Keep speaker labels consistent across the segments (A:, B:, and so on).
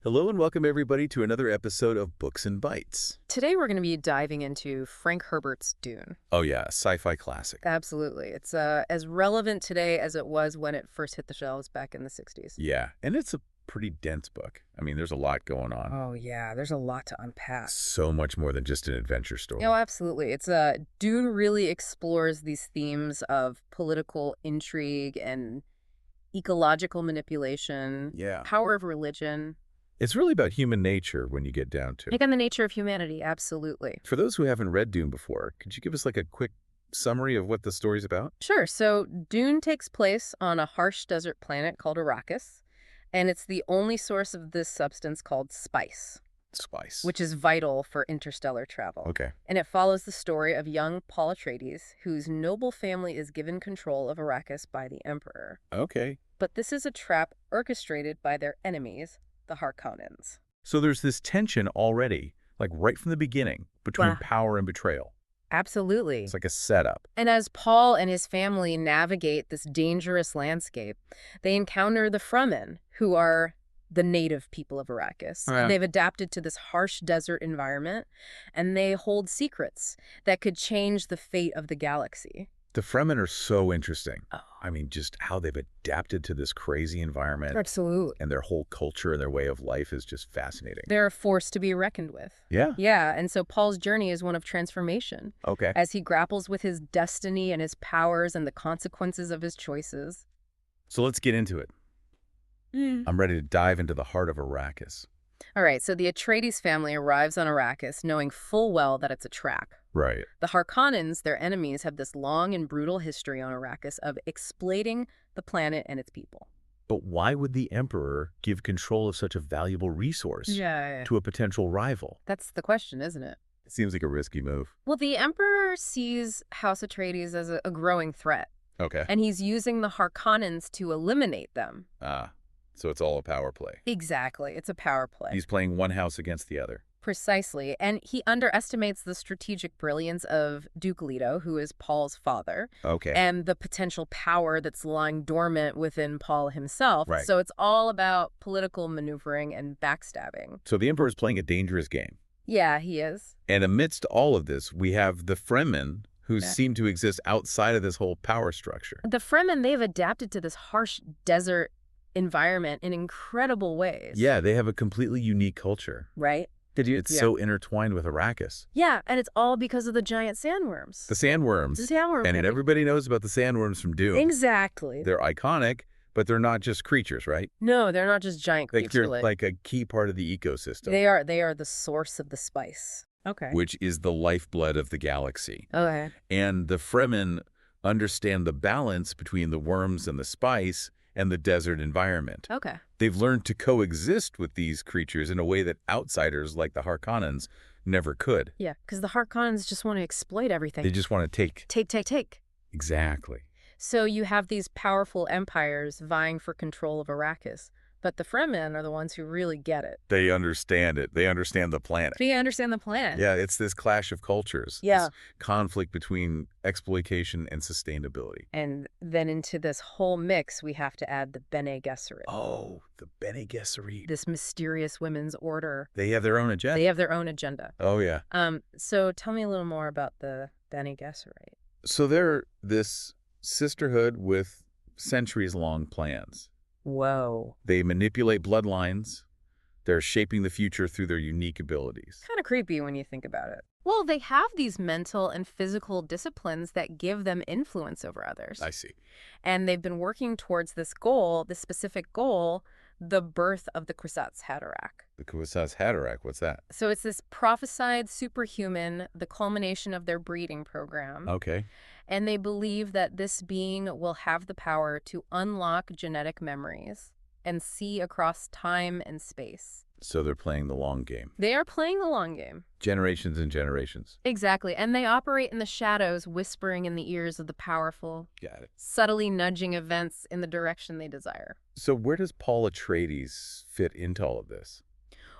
A: Hello and welcome everybody to another episode of Books and Bytes.
B: Today we're going to be diving into Frank Herbert's Dune.
A: Oh yeah, a sci-fi classic.
B: Absolutely. It's as relevant today as it was when it first hit the shelves back in the 60s.
A: Yeah, and it's a pretty dense book. I mean, there's a lot going on.
B: Oh yeah, there's a lot to unpack.
A: So much more than just an adventure story.
B: Oh, absolutely. Dune really explores these themes of political intrigue and ecological manipulation,
A: Yeah.
B: power of religion.
A: It's really about human nature when you get down to it.
B: Take on the nature of humanity, absolutely.
A: For those who haven't read Dune before, could you give us like a quick summary of what the story's about?
B: Sure. So Dune takes place on a harsh desert planet called Arrakis, and it's the only source of this substance called spice,
A: Spice.
B: which is vital for interstellar travel.
A: Okay.
B: And it follows the story of young Paul Atreides, whose noble family is given control of Arrakis by the Emperor.
A: Okay.
B: But this is a trap orchestrated by their enemies, the Harkonnens.
A: So there's this tension already, like right from the beginning, between
B: Wow.
A: power and betrayal.
B: Absolutely.
A: It's like a setup.
B: And as Paul and his family navigate this dangerous landscape, they encounter the Fremen, who are the native people of Arrakis.
A: Yeah.
B: They've adapted to this harsh desert environment, and they hold secrets that could change the fate of the galaxy.
A: The Fremen are so interesting.
B: Oh.
A: I mean, just how they've adapted to this crazy environment
B: Absolutely.
A: and their whole culture and their way of life is just fascinating.
B: They're a force to be reckoned with.
A: Yeah.
B: Yeah, and so Paul's journey is one of transformation,
A: Okay.
B: as he grapples with his destiny and his powers and the consequences of his choices.
A: So let's get into it. I'm ready to dive into the heart of Arrakis.
B: All right, so the Atreides family arrives on Arrakis knowing full well that it's a trap.
A: Right.
B: The Harkonnens, their enemies, have this long and brutal history on Arrakis of exploiting the planet and its people.
A: But why would the Emperor give control of such a valuable resource to a potential rival?
B: That's the question, isn't it?
A: It seems like a risky move.
B: Well, the Emperor sees House Atreides as a growing threat,
A: Okay.
B: and he's using the Harkonnens to eliminate them.
A: So it's all a power play.
B: Exactly. It's a power play.
A: He's playing one house against the other.
B: Precisely. And he underestimates the strategic brilliance of Duke Leto, who is Paul's father,
A: Okay.
B: and the potential power that's lying dormant within Paul himself.
A: Right.
B: So it's all about political maneuvering and backstabbing.
A: So the Emperor's playing a dangerous game.
B: Yeah, he is.
A: And amidst all of this, we have the Fremen who
B: Yeah.
A: seem to exist outside of this whole power structure.
B: The Fremen, they've adapted to this harsh desert environment in incredible ways.
A: Yeah, they have a completely unique culture.
B: Right?
A: It's so intertwined with Arrakis.
B: Yeah, and it's all because of the giant sandworms.
A: The sandworms.
B: The sandworm.
A: And everybody knows about the sandworms from Dune.
B: Exactly.
A: They're iconic, but they're not just creatures, right?
B: No, they're not just giant
A: Like
B: creatures.
A: they're like a key part of the ecosystem,
B: They are the source of the spice. Okay.
A: which is the lifeblood of the galaxy.
B: Okay.
A: And the Fremen understand the balance between the worms and the spice and the desert environment.
B: Okay.
A: They've learned to coexist with these creatures in a way that outsiders like the Harkonnens never could.
B: Yeah, because the Harkonnens just want to exploit everything.
A: They just want to take.
B: Take.
A: Exactly.
B: So you have these powerful empires vying for control of Arrakis, but the Fremen are the ones who really get it.
A: They understand it. They understand the planet.
B: They understand the plan.
A: Yeah, it's this clash of cultures.
B: Yeah.
A: This conflict between exploitation and sustainability.
B: And then into this whole mix, we have to add the Bene Gesserit,
A: Oh, the Bene Gesserit.
B: this mysterious women's order.
A: They have their own agenda.
B: They have their own agenda.
A: Oh, yeah.
B: So tell me a little more about the Bene Gesserit.
A: So they're this sisterhood with centuries-long plans.
B: Whoa.
A: They manipulate bloodlines. They're shaping the future through their unique abilities.
B: Kind of creepy when you think about it. Well, they have these mental and physical disciplines that give them influence over others.
A: I see.
B: And they've been working towards this goal, this specific goal, the birth of the Kwisatz Haderach.
A: The Kwisatz Haderach, what's that?
B: So it's this prophesied superhuman, the culmination of their breeding program.
A: Okay.
B: And they believe that this being will have the power to unlock genetic memories and see across time and space.
A: So they're playing the long game.
B: They are playing the long game.
A: Generations and generations.
B: Exactly. And they operate in the shadows, whispering in the ears of the powerful,
A: Got it.
B: subtly nudging events in the direction they desire.
A: So where does Paul Atreides fit into all of this?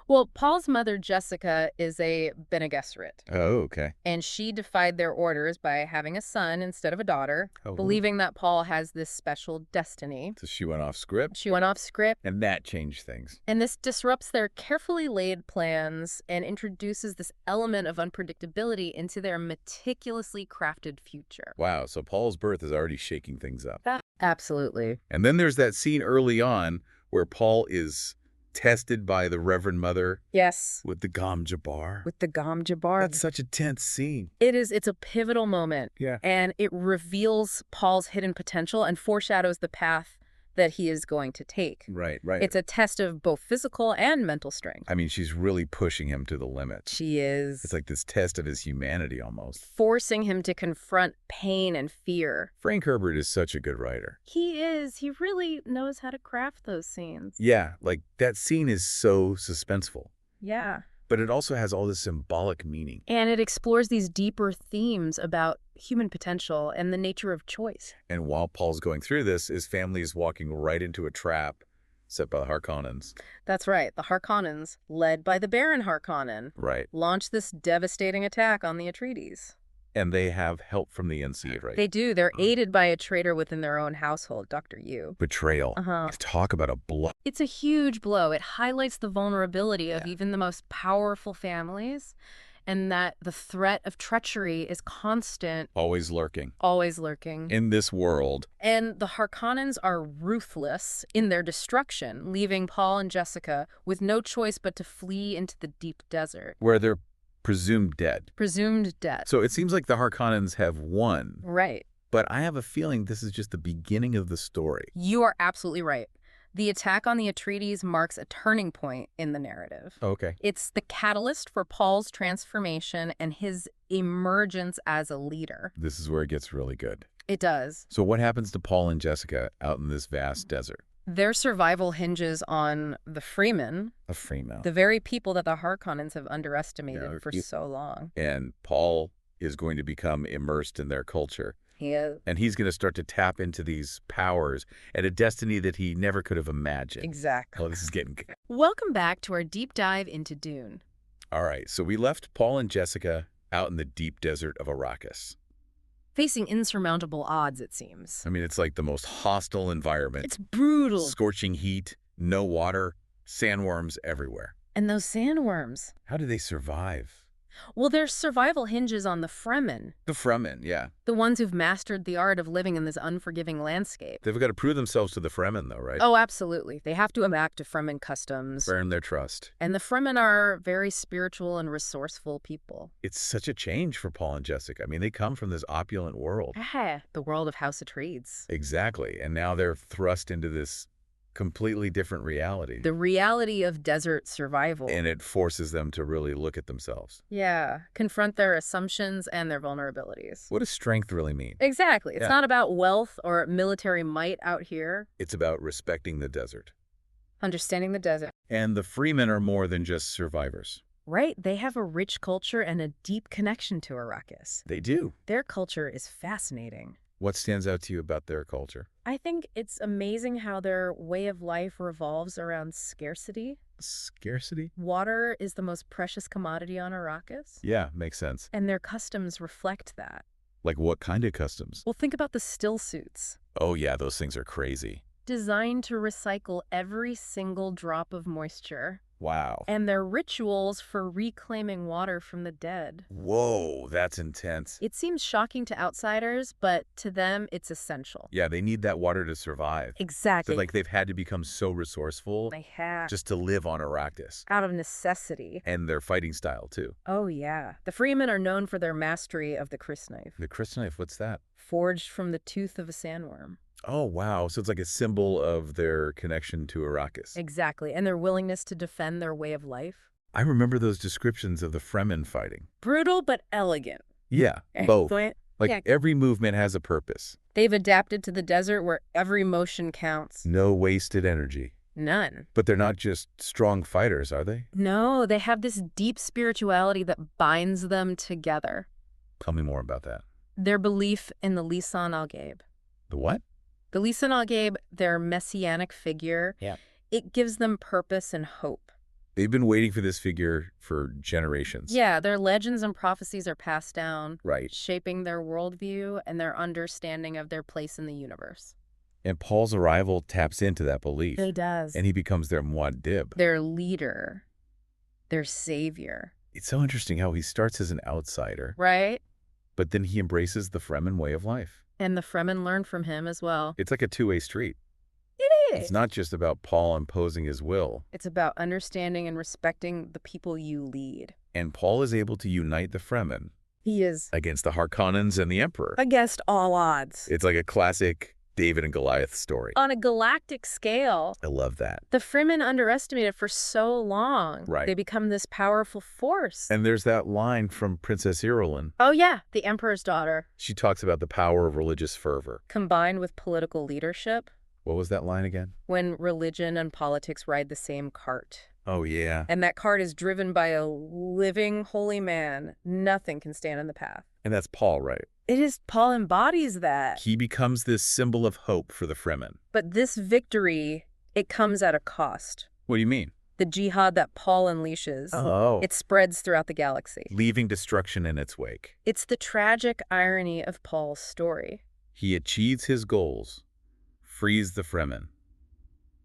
B: Well, Paul's mother, Jessica, is a Bene Gesserit,
A: Oh, okay.
B: and she defied their orders by having a son instead of a daughter,
A: Oh,
B: believing that Paul has this special destiny.
A: so she went off script,
B: She went off script,
A: and that changed things.
B: and this disrupts their carefully laid plans and introduces this element of unpredictability into their meticulously crafted future.
A: Wow, so Paul's birth is already shaking things up.
B: Absolutely.
A: And then there's that scene early on where Paul is tested by the Reverend Mother
B: Yes.
A: with the Gom Jabbar.
B: With the Gom Jabbar.
A: That's such a tense scene.
B: It's a pivotal moment.
A: Yeah.
B: And it reveals Paul's hidden potential and foreshadows the path that he is going to take.
A: Right, right.
B: It's a test of both physical and mental strength.
A: I mean, she's really pushing him to the limit.
B: She is.
A: It's like this test of his humanity almost.
B: Forcing him to confront pain and fear.
A: Frank Herbert is such a good writer.
B: He is. He really knows how to craft those scenes.
A: Yeah, like that scene is so suspenseful,
B: Yeah.
A: but it also has all this symbolic meaning.
B: And it explores these deeper themes about human potential and the nature of choice.
A: And while Paul's going through this, his family is walking right into a trap set by the Harkonnens.
B: That's right. The Harkonnens, led by the Baron Harkonnen,
A: Right.
B: launched this devastating attack on the Atreides.
A: And they have help from the NC, right?
B: They do. They're aided by a traitor within their own household, Dr. Yu.
A: Betrayal. Talk about a blow.
B: It's a huge blow. It highlights the vulnerability of
A: Yeah.
B: even the most powerful families, and that the threat of treachery is constant,
A: Always lurking.
B: always lurking.
A: In this world,
B: And the Harkonnens are ruthless in their destruction, leaving Paul and Jessica with no choice but to flee into the deep desert,
A: where they're presumed dead.
B: presumed dead.
A: So it seems like the Harkonnens have won,
B: Right.
A: but I have a feeling this is just the beginning of the story.
B: You are absolutely right. The attack on the Atreides marks a turning point in the narrative.
A: Okay.
B: It's the catalyst for Paul's transformation and his emergence as a leader.
A: This is where it gets really good.
B: It does.
A: So what happens to Paul and Jessica out in this vast desert?
B: Their survival hinges on the Freemen,
A: A Freeman.
B: the very people that the Harkonnens have underestimated
A: Yeah,
B: for so long.
A: And Paul is going to become immersed in their culture.
B: He is.
A: And he's going to start to tap into these powers and a destiny that he never could have imagined.
B: Exactly.
A: Oh, this is getting good.
B: Welcome back to our deep dive into Dune.
A: All right, so we left Paul and Jessica out in the deep desert of Arrakis.
B: Facing insurmountable odds, it seems.
A: I mean, it's like the most hostile environment.
B: It's brutal.
A: Scorching heat, no water, sandworms everywhere.
B: And those sandworms.
A: How do they survive?
B: Well, their survival hinges on the Fremen,
A: The Fremen, yeah.
B: the ones who've mastered the art of living in this unforgiving landscape.
A: They've got to prove themselves to the Fremen, though, right?
B: Oh, absolutely. They have to enact to Fremen customs.
A: Earn their trust.
B: And the Fremen are very spiritual and resourceful people.
A: It's such a change for Paul and Jessica. I mean, they come from this opulent world.
B: The world of House Atreides.
A: Exactly. And now they're thrust into this completely different reality.
B: The reality of desert survival.
A: And it forces them to really look at themselves.
B: Yeah, confront their assumptions and their vulnerabilities.
A: What does strength really mean?
B: Exactly. It's
A: Yeah.
B: not about wealth or military might out here.
A: It's about respecting the desert.
B: Understanding the desert.
A: And the Freemen are more than just survivors.
B: Right. They have a rich culture and a deep connection to Arrakis.
A: They do.
B: Their culture is fascinating.
A: What stands out to you about their culture?
B: I think it's amazing how their way of life revolves around scarcity.
A: Scarcity?
B: Water is the most precious commodity on Arrakis.
A: Yeah, makes sense.
B: And their customs reflect that.
A: Like what kind of customs?
B: Well, think about the still suits.
A: Oh yeah, those things are crazy.
B: Designed to recycle every single drop of moisture.
A: Wow.
B: And their rituals for reclaiming water from the dead.
A: Whoa, that's intense.
B: It seems shocking to outsiders, but to them, it's essential.
A: Yeah, they need that water to survive.
B: Exactly.
A: So like they've had to become so resourceful
B: They have.
A: just to live on Arrakis.
B: Out of necessity.
A: And their fighting style too.
B: Oh, yeah. The Freemen are known for their mastery of the crysknife,
A: The crysknife, what's that?
B: forged from the tooth of a sandworm.
A: Oh, wow. So it's like a symbol of their connection to Arrakis.
B: Exactly. And their willingness to defend their way of life.
A: I remember those descriptions of the Fremen fighting.
B: Brutal but elegant.
A: Yeah, both.
B: Excellent.
A: Like
B: Yeah.
A: every movement has a purpose.
B: They've adapted to the desert where every motion counts.
A: No wasted energy.
B: None.
A: But they're not just strong fighters, are they?
B: No, they have this deep spirituality that binds them together.
A: Tell me more about that.
B: Their belief in the Lisan al-Gaib.
A: The what?
B: The Lisan al-Gaib, their messianic figure,
A: Yeah.
B: it gives them purpose and hope.
A: They've been waiting for this figure for generations.
B: Yeah, their legends and prophecies are passed down,
A: Right.
B: shaping their worldview and their understanding of their place in the universe.
A: And Paul's arrival taps into that belief.
B: It does.
A: And he becomes their muad'Dib.
B: Their leader, their savior.
A: It's so interesting how he starts as an outsider,
B: Right?
A: but then he embraces the Fremen way of life.
B: And the Fremen learn from him as well.
A: It's like a two-way street.
B: It is.
A: It's not just about Paul imposing his will.
B: It's about understanding and respecting the people you lead.
A: And Paul is able to unite the Fremen
B: He is
A: against the Harkonnens and the Emperor.
B: against all odds.
A: It's like a classic David and Goliath story.
B: On a galactic scale,
A: I love that.
B: the Fremen underestimated for so long.
A: Right.
B: They become this powerful force.
A: And there's that line from Princess Irulan.
B: Oh yeah, the Emperor's daughter.
A: She talks about the power of religious fervor.
B: Combined with political leadership,
A: What was that line again?
B: when religion and politics ride the same cart.
A: Oh, yeah.
B: And that cart is driven by a living holy man. Nothing can stand in the path.
A: And that's Paul, right?
B: It is, Paul embodies that.
A: He becomes this symbol of hope for the Fremen.
B: But this victory, it comes at a cost.
A: What do you mean?
B: The jihad that Paul unleashes,
A: Oh.
B: it spreads throughout the galaxy.
A: Leaving destruction in its wake.
B: It's the tragic irony of Paul's story.
A: He achieves his goals, frees the Fremen.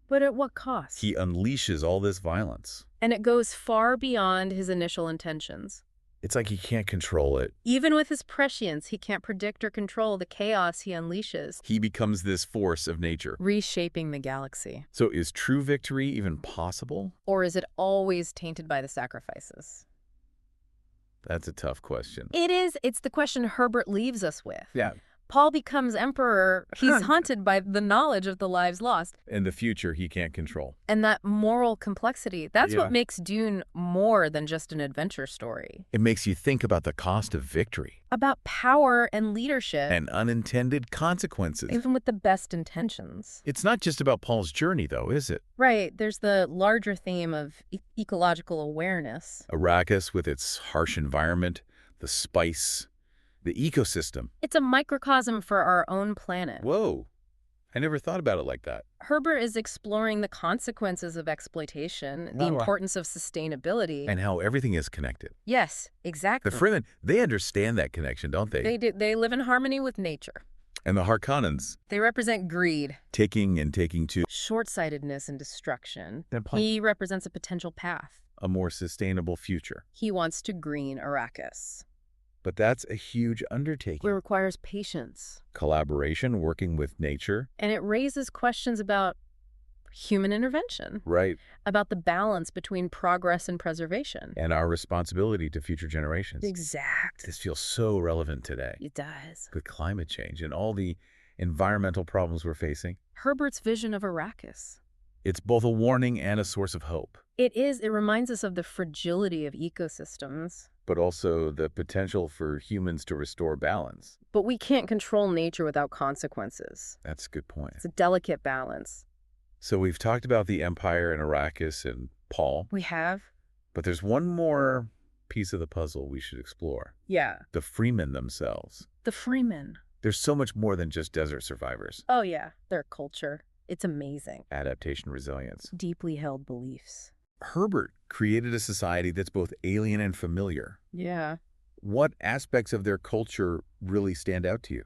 B: But at what cost?
A: He unleashes all this violence.
B: And it goes far beyond his initial intentions.
A: It's like he can't control it.
B: Even with his prescience, he can't predict or control the chaos he unleashes,
A: He becomes this force of nature.
B: reshaping the galaxy.
A: So is true victory even possible?
B: Or is it always tainted by the sacrifices?
A: That's a tough question.
B: It is. It's the question Herbert leaves us with.
A: Yeah.
B: Paul becomes emperor. He's haunted by the knowledge of the lives lost.
A: In the future, he can't control.
B: And that moral complexity, that's
A: Yeah.
B: what makes Dune more than just an adventure story.
A: It makes you think about the cost of victory
B: About power and leadership,
A: and unintended consequences.
B: even with the best intentions.
A: It's not just about Paul's journey, though, is it?
B: Right. There's the larger theme of ecological awareness.
A: Arrakis, with its harsh environment, the spice, the ecosystem.
B: It's a microcosm for our own planet.
A: Whoa. I never thought about it like that.
B: Herbert is exploring the consequences of exploitation, the
A: Oh, wow.
B: importance of sustainability.
A: And how everything is connected.
B: Yes, exactly.
A: The Fremen, they understand that connection, don't they?
B: They do. They live in harmony with nature.
A: And the Harkonnens,
B: They represent greed,
A: taking and taking to
B: short-sightedness, and destruction.
A: Then Paul-
B: He represents a potential path.
A: a more sustainable future.
B: He wants to green Arrakis.
A: But that's a huge undertaking.
B: It requires patience.
A: Collaboration, working with nature.
B: And it raises questions about human intervention,
A: Right.
B: about the balance between progress and preservation.
A: And our responsibility to future generations.
B: Exact.
A: This feels so relevant today.
B: It does.
A: With climate change and all the environmental problems we're facing.
B: Herbert's vision of Arrakis.
A: It's both a warning and a source of hope,
B: It is. It reminds us of the fragility of ecosystems.
A: but also the potential for humans to restore balance.
B: But we can't control nature without consequences.
A: That's a good point.
B: It's a delicate balance.
A: So we've talked about the Empire and Arrakis and Paul,
B: We have?
A: but there's one more piece of the puzzle we should explore.
B: Yeah.
A: The Freemen themselves.
B: The Freemen.
A: There's so much more than just desert survivors.
B: Oh, yeah. Their culture. It's amazing.
A: Adaptation, resilience.
B: Deeply held beliefs.
A: Herbert created a society that's both alien and familiar.
B: Yeah.
A: What aspects of their culture really stand out to you?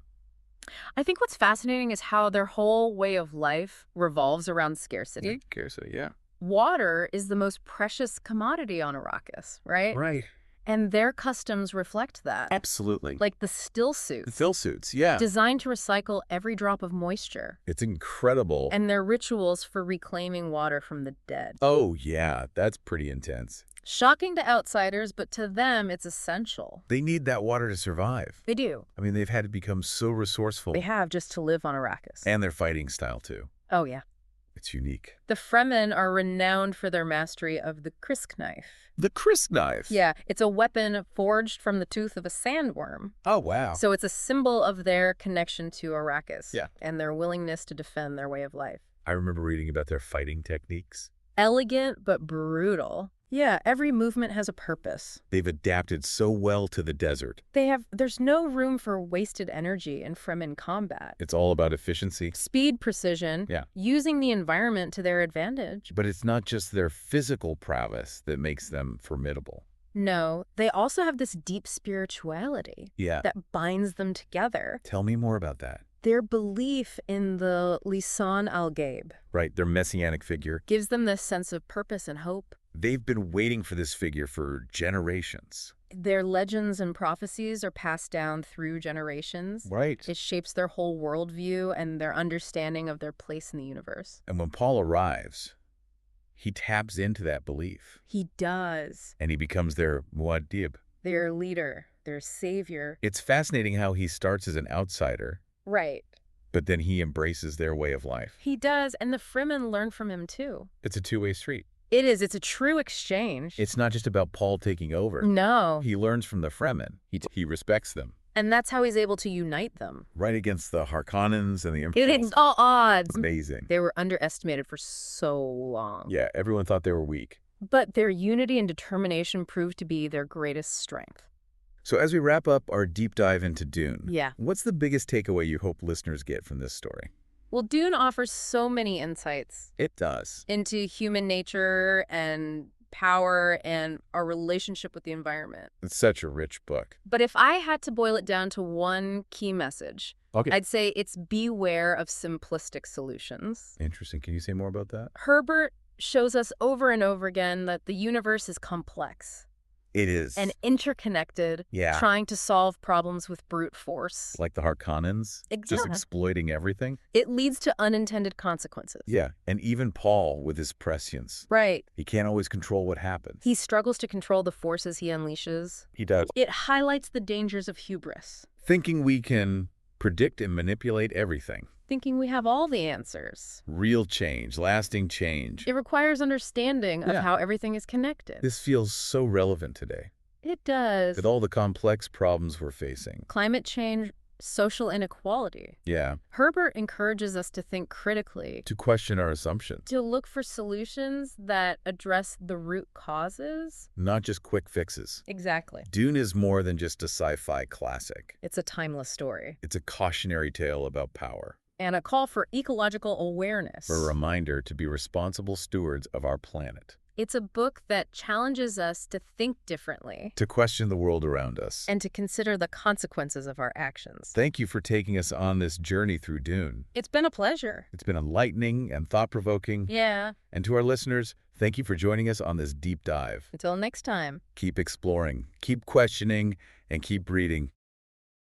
B: I think what's fascinating is how their whole way of life revolves around scarcity.
A: Scarcity, yeah.
B: Water is the most precious commodity on Arrakis, right?
A: Right.
B: And their customs reflect that.
A: Absolutely.
B: Like the still
A: The
B: suits,
A: fill suits, yeah.
B: designed to recycle every drop of moisture.
A: It's incredible.
B: And their rituals for reclaiming water from the dead.
A: Oh, yeah, that's pretty intense.
B: Shocking to outsiders, but to them, it's essential.
A: They need that water to survive.
B: They do.
A: I mean, they've had to become so resourceful.
B: They have just to live on Arrakis.
A: And their fighting style, too.
B: Oh, yeah.
A: It's unique.
B: The Fremen are renowned for their mastery of the krisk knife.
A: The krisk knife.
B: Yeah, it's a weapon forged from the tooth of a sandworm.
A: Oh, wow.
B: So it's a symbol of their connection to Arrakis.
A: Yeah.
B: And their willingness to defend their way of life.
A: I remember reading about their fighting techniques.
B: Elegant, but brutal. Yeah, every movement has a purpose.
A: They've adapted so well to the desert.
B: There's no room for wasted energy in Fremen combat.
A: It's all about efficiency.
B: Speed, precision,
A: Yeah.
B: using the environment to their advantage.
A: But it's not just their physical prowess that makes them formidable.
B: No, they also have this deep spirituality
A: Yeah.
B: that binds them together.
A: Tell me more about that.
B: Their belief in the Lisan al-Gaib
A: Right, their messianic figure.
B: gives them this sense of purpose and hope.
A: They've been waiting for this figure for generations.
B: Their legends and prophecies are passed down through generations.
A: Right.
B: It shapes their whole worldview and their understanding of their place in the universe.
A: And when Paul arrives, he taps into that belief.
B: He does.
A: And he becomes their muad'dib.
B: Their leader, their savior.
A: It's fascinating how he starts as an outsider,
B: Right.
A: but then he embraces their way of life.
B: He does, and the Fremen learn from him too.
A: It's a two-way street.
B: It is. It's a true exchange.
A: It's not just about Paul taking over.
B: No.
A: He learns from the Fremen. He respects them.
B: And that's how he's able to unite them.
A: Right against the Harkonnens and the
B: It
A: Imperials.
B: is all odds.
A: Amazing.
B: They were underestimated for so long.
A: Yeah, everyone thought they were weak.
B: But their unity and determination proved to be their greatest strength.
A: So as we wrap up our deep dive into Dune,
B: Yeah.
A: what's the biggest takeaway you hope listeners get from this story?
B: Well, Dune offers so many insights
A: It does.
B: into human nature and power and our relationship with the environment.
A: It's such a rich book.
B: But if I had to boil it down to one key message,
A: Okay.
B: I'd say it's beware of simplistic solutions.
A: Interesting. Can you say more about that?
B: Herbert shows us over and over again that the universe is complex
A: It is.
B: and interconnected,
A: Yeah.
B: trying to solve problems with brute force.
A: Like the Harkonnens, just
B: Exactly.
A: exploiting everything.
B: It leads to unintended consequences.
A: Yeah, and even Paul with his prescience.
B: Right.
A: He can't always control what happens.
B: He struggles to control the forces he unleashes.
A: He does.
B: It highlights the dangers of hubris,
A: Thinking we can predict and manipulate everything.
B: thinking we have all the answers.
A: Real change, lasting change.
B: It requires understanding of
A: Yeah.
B: how everything is connected.
A: This feels so relevant today
B: It does.
A: with all the complex problems we're facing.
B: Climate change, social inequality.
A: Yeah,
B: Herbert encourages us to think critically,
A: to question our assumptions,
B: to look for solutions that address the root causes.
A: not just quick fixes.
B: Exactly.
A: Dune is more than just a sci-fi classic.
B: It's a timeless story
A: It's a cautionary tale about power,
B: and a call for ecological awareness.
A: for a reminder to be responsible stewards of our planet,
B: It's a book that challenges us to think differently
A: to question the world around us.
B: and to consider the consequences of our actions.
A: Thank you for taking us on this journey through Dune.
B: It's been a pleasure.
A: It's been enlightening and thought-provoking.
B: Yeah.
A: And to our listeners, thank you for joining us on this deep dive.
B: Until next time.
A: Keep exploring, keep questioning, and keep reading.